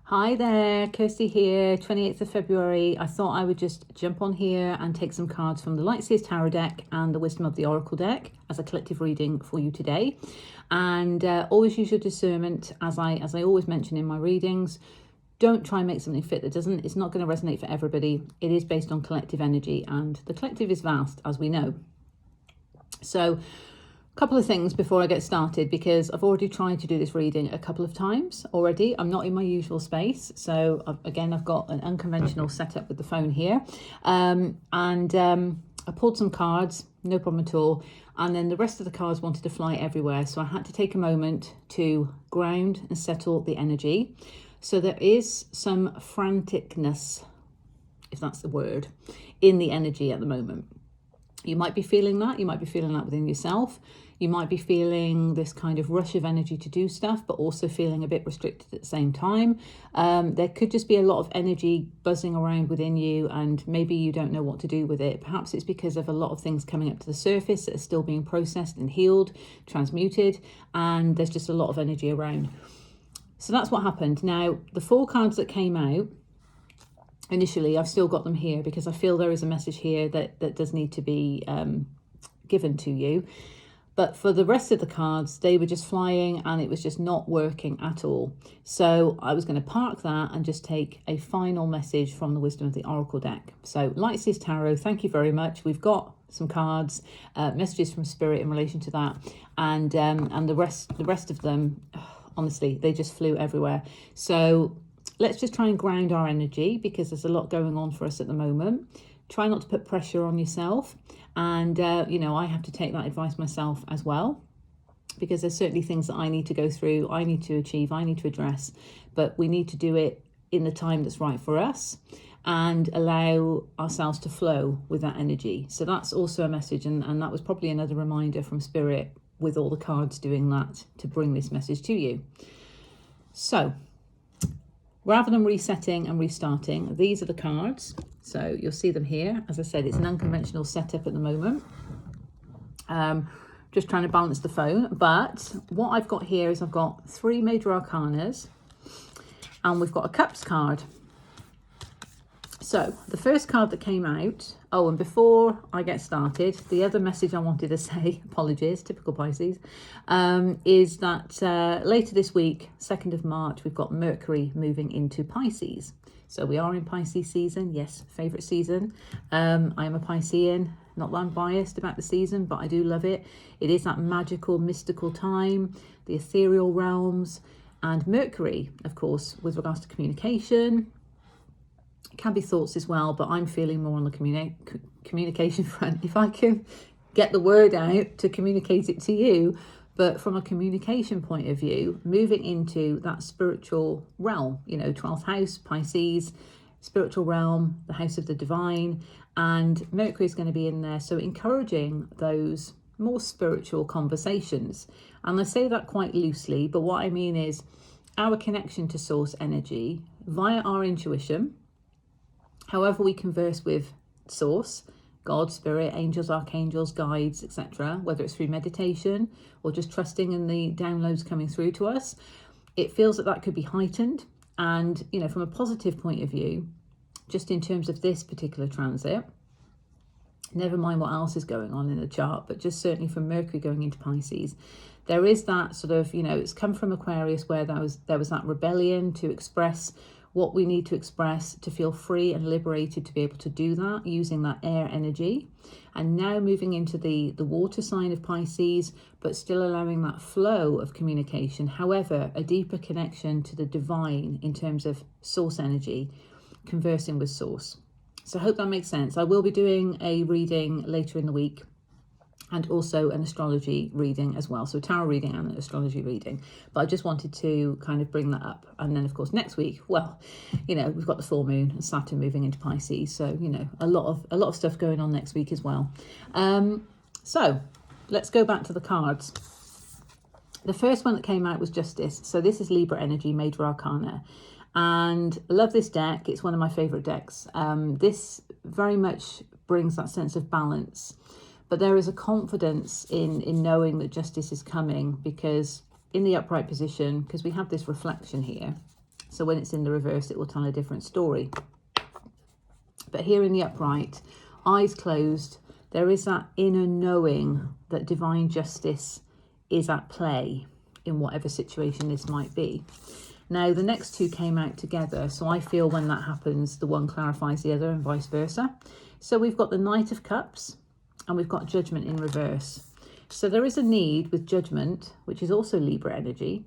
Hi there, Kirsty here, 28th of February. I thought I would just jump on here and take some cards from the Lightseers Tarot deck and the Wisdom of the Oracle deck as a collective reading for you today. And always use your discernment, as I always mention in my readings. Don't try and make something fit that doesn't. It's not going to resonate for everybody. It is based on collective energy, and the collective is vast, as we know. So, couple of things before I get started, because I've already tried to do this reading a couple of times already. I'm not in my usual space, so I've got an unconventional setup with the phone here, and I pulled some cards, no problem at all, and then the rest of the cards wanted to fly everywhere, so I had to take a moment to ground and settle the energy. So there is some franticness, if that's the word, in the energy at the moment. You might be feeling that. You might be feeling that within yourself. You might be feeling this kind of rush of energy to do stuff, but also feeling a bit restricted at the same time. There could just be a lot of energy buzzing around within you, and maybe you don't know what to do with it. Perhaps it's because of a lot of things coming up to the surface that are still being processed and healed, transmuted, and there's just a lot of energy around. So that's what happened. Now, the 4 cards that came out, initially, I've still got them here because I feel there is a message here that does need to be given to you. But for the rest of the cards, they were just flying and it was just not working at all. So I was going to park that and just take a final message from the Wisdom of the Oracle deck. So Lightseers Tarot, thank you very much. We've got some cards, messages from Spirit in relation to that, and the rest of them, honestly, they just flew everywhere. So let's just try and ground our energy, because there's a lot going on for us at the moment. Try not to put pressure on yourself. And, I have to take that advice myself as well, because there's certainly things that I need to go through, I need to achieve, I need to address, but we need to do it in the time that's right for us and allow ourselves to flow with that energy. So that's also a message. And that was probably another reminder from Spirit, with all the cards doing that, to bring this message to you. So rather than resetting and restarting, these are the cards. So you'll see them here. As I said, it's an unconventional setup at the moment. Just trying to balance the phone. But what I've got here is I've got 3 major arcanas, and we've got a cups card. So the first card that came out, and before I get started, the other message I wanted to say, apologies, typical Pisces, is that later this week, 2nd of March, we've got Mercury moving into Pisces. So we are in Pisces season, yes, favourite season. I am a Piscean, not that I'm biased about the season, but I do love it. It is that magical, mystical time, the ethereal realms, and Mercury, of course, with regards to communication. It can be thoughts as well, but I'm feeling more on the communication front. If I can get the word out to communicate it to you, but from a communication point of view, moving into that spiritual realm, 12th house, Pisces, spiritual realm, the house of the divine, and Mercury is going to be in there. So encouraging those more spiritual conversations. And I say that quite loosely, but what I mean is our connection to source energy via our intuition, however we converse with source, God, spirit, angels, archangels, guides, etc., whether it's through meditation or just trusting in the downloads coming through to us, it feels that could be heightened. And, from a positive point of view, just in terms of this particular transit, never mind what else is going on in the chart, but just certainly from Mercury going into Pisces, there is that sort of, it's come from Aquarius, where there was that rebellion to express what we need to express, to feel free and liberated to be able to do that using that air energy. And now moving into the water sign of Pisces, but still allowing that flow of communication. However, a deeper connection to the divine in terms of source energy, conversing with source. So I hope that makes sense. I will be doing a reading later in the week, and also an astrology reading as well. So tarot reading and an astrology reading. But I just wanted to kind of bring that up. And then, of course, next week, we've got the full moon and Saturn moving into Pisces. So, a lot of stuff going on next week as well. So let's go back to the cards. The first one that came out was Justice. So this is Libra energy, major arcana. And I love this deck. It's one of my favourite decks. This very much brings that sense of balance. But there is a confidence in knowing that justice is coming, because in the upright position, because we have this reflection here. So when it's in the reverse, it will tell a different story. But here in the upright, eyes closed, there is that inner knowing that divine justice is at play in whatever situation this might be. Now, the next two came out together, so I feel when that happens, the one clarifies the other and vice versa. So we've got the Knight of Cups and we've got Judgment in reverse. So there is a need with Judgment, which is also Libra energy,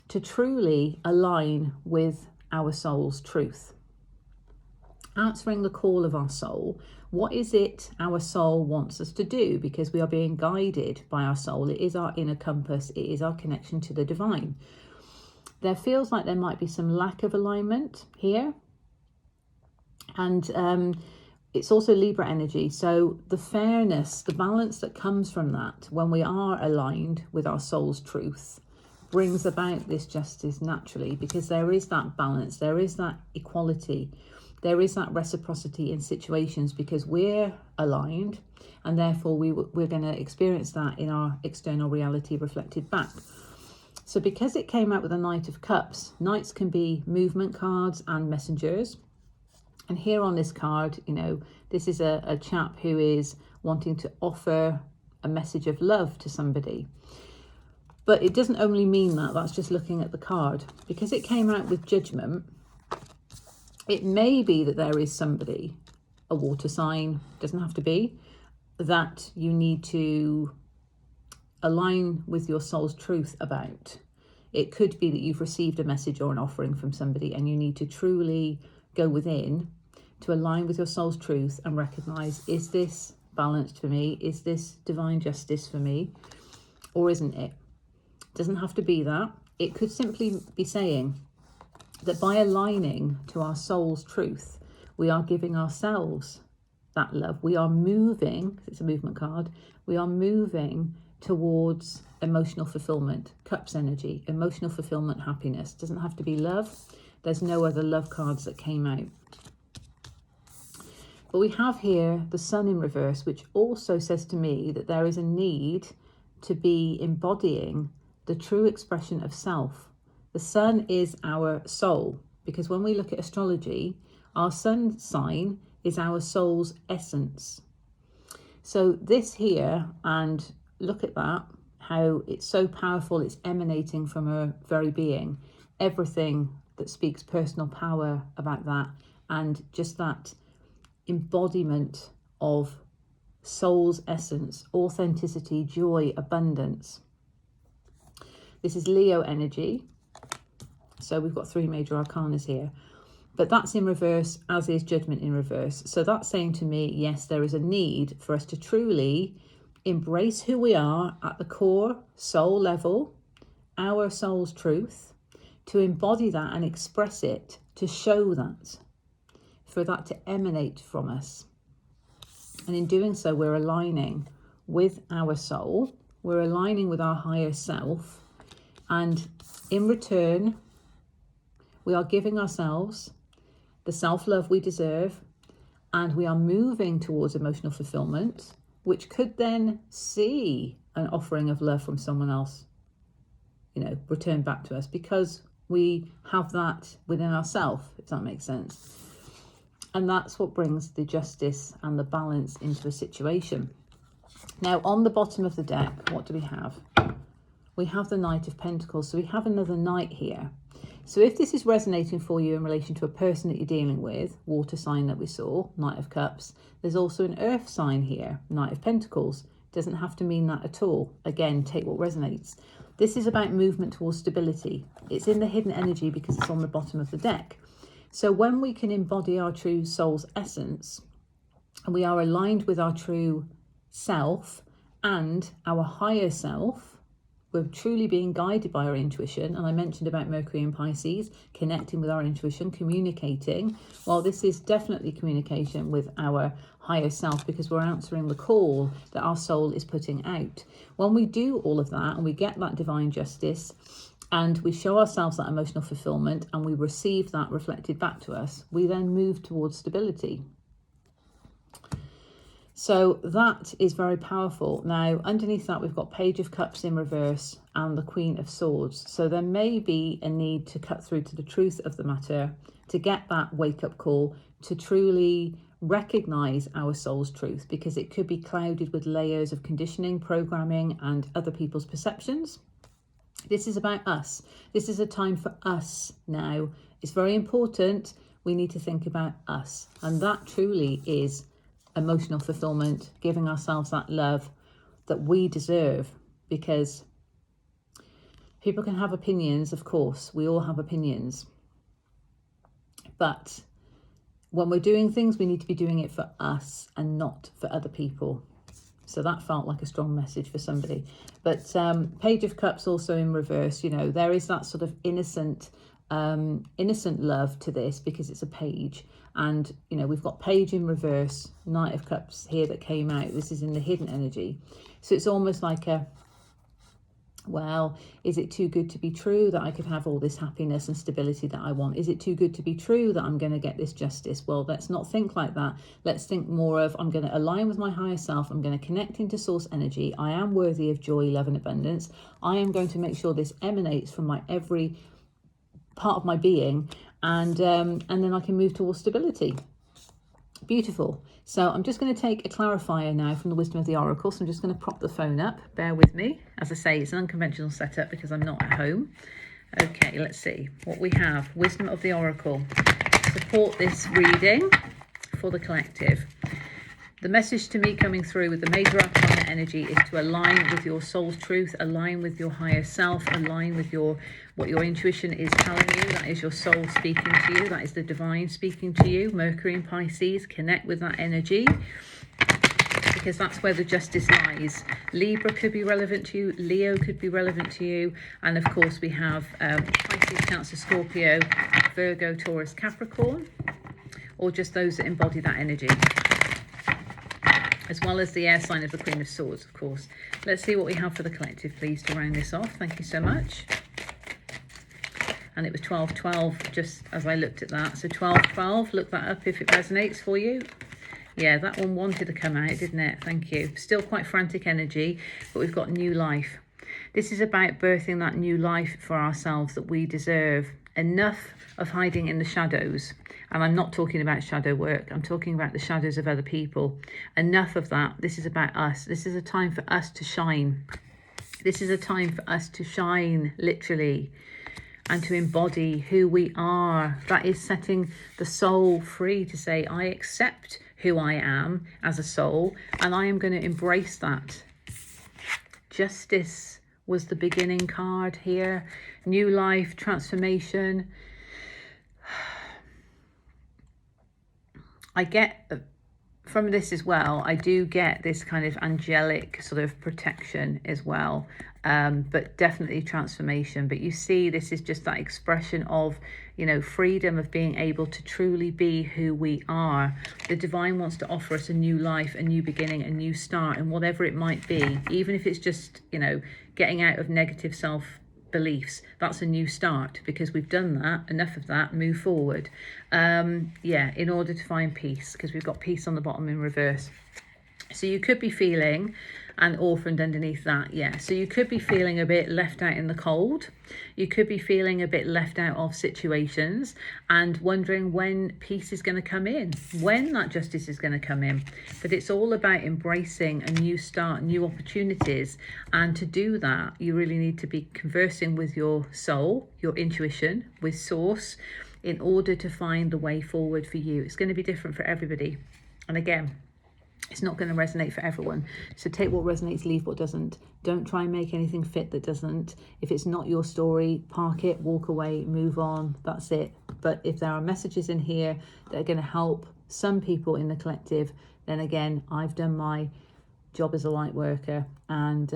to truly align with our soul's truth. Answering the call of our soul. What is it our soul wants us to do? Because we are being guided by our soul. It is our inner compass. It is our connection to the divine. There feels like there might be some lack of alignment here. And it's also Libra energy. So the fairness, the balance that comes from that when we are aligned with our soul's truth brings about this justice naturally, because there is that balance, there is that equality, there is that reciprocity in situations because we're aligned, and therefore we're going to experience that in our external reality reflected back. So because it came out with a Knight of Cups, Knights can be movement cards and messengers. And here on this card, you know, this is a chap who is wanting to offer a message of love to somebody. But it doesn't only mean that, that's just looking at the card. Because it came out with Judgment, it may be that there is somebody, a water sign, doesn't have to be, that you need to align with your soul's truth about. It could be that you've received a message or an offering from somebody and you need to truly go within to align with your soul's truth and recognize, is this balanced for me? Is this divine justice for me? Or isn't it? Doesn't have to be that. It could simply be saying that by aligning to our soul's truth, we are giving ourselves that love. We are moving, it's a movement card, we are moving towards emotional fulfillment, Cups energy, emotional fulfillment, happiness. Doesn't have to be love. There's no other love cards that came out. But we have here the Sun in reverse, which also says to me that there is a need to be embodying the true expression of self. The Sun is our soul, because when we look at astrology, our Sun sign is our soul's essence. So this here, and look at that, how it's so powerful, it's emanating from our very being. Everything that speaks personal power about that, and just that embodiment of soul's essence, authenticity, joy, abundance. This is Leo energy. So we've got 3 major arcanas here. But that's in reverse, as is Judgment in reverse. So that's saying to me, yes, there is a need for us to truly embrace who we are at the core soul level, our soul's truth, to embody that and express it, to show that, for that to emanate from us. And in doing so, we're aligning with our soul, we're aligning with our higher self, and in return, we are giving ourselves the self-love we deserve, and we are moving towards emotional fulfillment, which could then see an offering of love from someone else, you know, return back to us, because we have that within ourselves, if that makes sense. And that's what brings the justice and the balance into a situation. Now, on the bottom of the deck, what do we have? We have the Knight of Pentacles. So we have another Knight here. So if this is resonating for you in relation to a person that you're dealing with, water sign that we saw, Knight of Cups, there's also an earth sign here, Knight of Pentacles. Doesn't have to mean that at all. Again, take what resonates. This is about movement towards stability. It's in the hidden energy because it's on the bottom of the deck. So when we can embody our true soul's essence, and we are aligned with our true self and our higher self, we're truly being guided by our intuition. And I mentioned about Mercury and Pisces, connecting with our intuition, communicating. Well, this is definitely communication with our higher self, because we're answering the call that our soul is putting out. When we do all of that and we get that divine justice and we show ourselves that emotional fulfillment and we receive that reflected back to us, we then move towards stability. So that is very powerful. Now, underneath that, we've got Page of Cups in reverse and the Queen of Swords. So there may be a need to cut through to the truth of the matter, to get that wake-up call, to truly recognize our soul's truth, because it could be clouded with layers of conditioning, programming, and other people's perceptions. This is about us. This is a time for us now. It's very important. We need to think about us. And that truly is emotional fulfillment, giving ourselves that love that we deserve, because people can have opinions, of course, we all have opinions, but when we're doing things, we need to be doing it for us and not for other people. So that felt like a strong message for somebody. But Page of Cups also in reverse, you know, there is that sort of innocent love to this, because it's a page. And, you know, we've got Page in reverse, Knight of Cups here that came out. This is in the hidden energy. So it's almost like a, well, is it too good to be true that I could have all this happiness and stability that I want? Is it too good to be true that I'm going to get this justice? Well, let's not think like that. Let's think more of, I'm going to align with my higher self. I'm going to connect into source energy. I am worthy of joy, love, and abundance. I am going to make sure this emanates from my every part of my being, and then I can move towards stability. Beautiful. So I'm just going to take a clarifier now from the Wisdom of the Oracle. So I'm just going to prop the phone up. Bear with me. As I say, it's an unconventional setup because I'm not at home. Okay, let's see what we have. Wisdom of the Oracle. Support this reading for the collective. The message to me coming through with the Major Arcana energy is to align with your soul's truth, align with your higher self, align with what your intuition is telling you. That is your soul speaking to you. That is the divine speaking to you. Mercury and Pisces, connect with that energy, because that's where the justice lies. Libra could be relevant to you. Leo could be relevant to you. And of course we have Pisces, Cancer, Scorpio, Virgo, Taurus, Capricorn, or just those that embody that energy, as well as the air sign of the Queen of Swords, of course. Let's see what we have for the collective, please, to round this off. Thank you so much. And it was 12-12, just as I looked at that. So 12-12, look that up if it resonates for you. Yeah, that one wanted to come out, didn't it? Thank you. Still quite frantic energy, but we've got new life. This is about birthing that new life for ourselves that we deserve. Enough of hiding in the shadows. And I'm not talking about shadow work. I'm talking about the shadows of other people. Enough of that. This is about us. This is a time for us to shine. This is a time for us to shine, literally, and to embody who we are. That is setting the soul free to say, I accept who I am as a soul, and I am going to embrace that. Justice was the beginning card here. New life, transformation. I get from this as well, I do get this kind of angelic sort of protection as well, but definitely transformation. But you see, this is just that expression of, you know, freedom, of being able to truly be who we are. The divine wants to offer us a new life, a new beginning, a new start, and whatever it might be, even if it's just, you know, getting out of negative self-beliefs, that's a new start, because we've done that, enough of that, move forward. Yeah, in order to find peace, because we've got peace on the bottom in reverse. So you could be feeling, and orphaned underneath that, yeah. So you could be feeling a bit left out in the cold. You could be feeling a bit left out of situations and wondering when peace is going to come in, when that justice is going to come in. But it's all about embracing a new start, new opportunities. And to do that, you really need to be conversing with your soul, your intuition, with source, in order to find the way forward for you. It's going to be different for everybody. And again, it's not going to resonate for everyone. So take what resonates, leave what doesn't. Don't try and make anything fit that doesn't. If it's not your story, park it, walk away, move on. That's it. But if there are messages in here that are going to help some people in the collective, then again, I've done my job as a light worker. And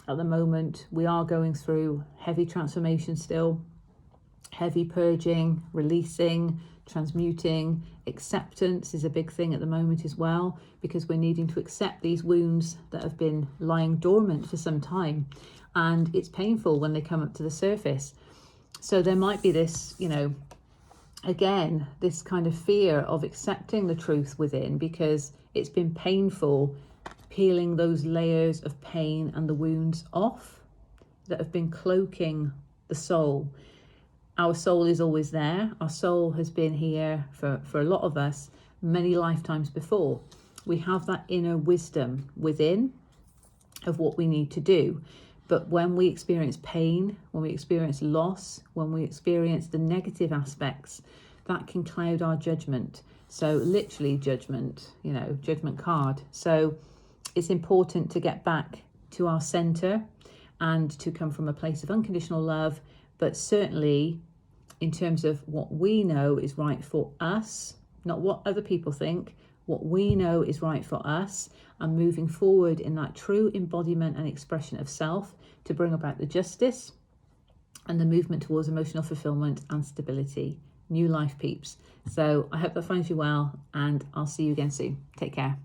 at the moment, we are going through heavy transformation still. Heavy purging, releasing, transmuting. Acceptance is a big thing at the moment as well, because we're needing to accept these wounds that have been lying dormant for some time, and it's painful when they come up to the surface. So there might be this, you know, again, this kind of fear of accepting the truth within, because it's been painful peeling those layers of pain and the wounds off that have been cloaking the soul. Our soul is always there. Our soul has been here for a lot of us many lifetimes before. We have that inner wisdom within of what we need to do. But when we experience pain, when we experience loss, when we experience the negative aspects, that can cloud our judgment. So literally judgment, judgment card. So it's important to get back to our center and to come from a place of unconditional love, but certainly in terms of what we know is right for us, not what other people think, what we know is right for us, and moving forward in that true embodiment and expression of self to bring about the justice and the movement towards emotional fulfillment and stability. New life, peeps. So I hope that finds you well, and I'll see you again soon. Take care.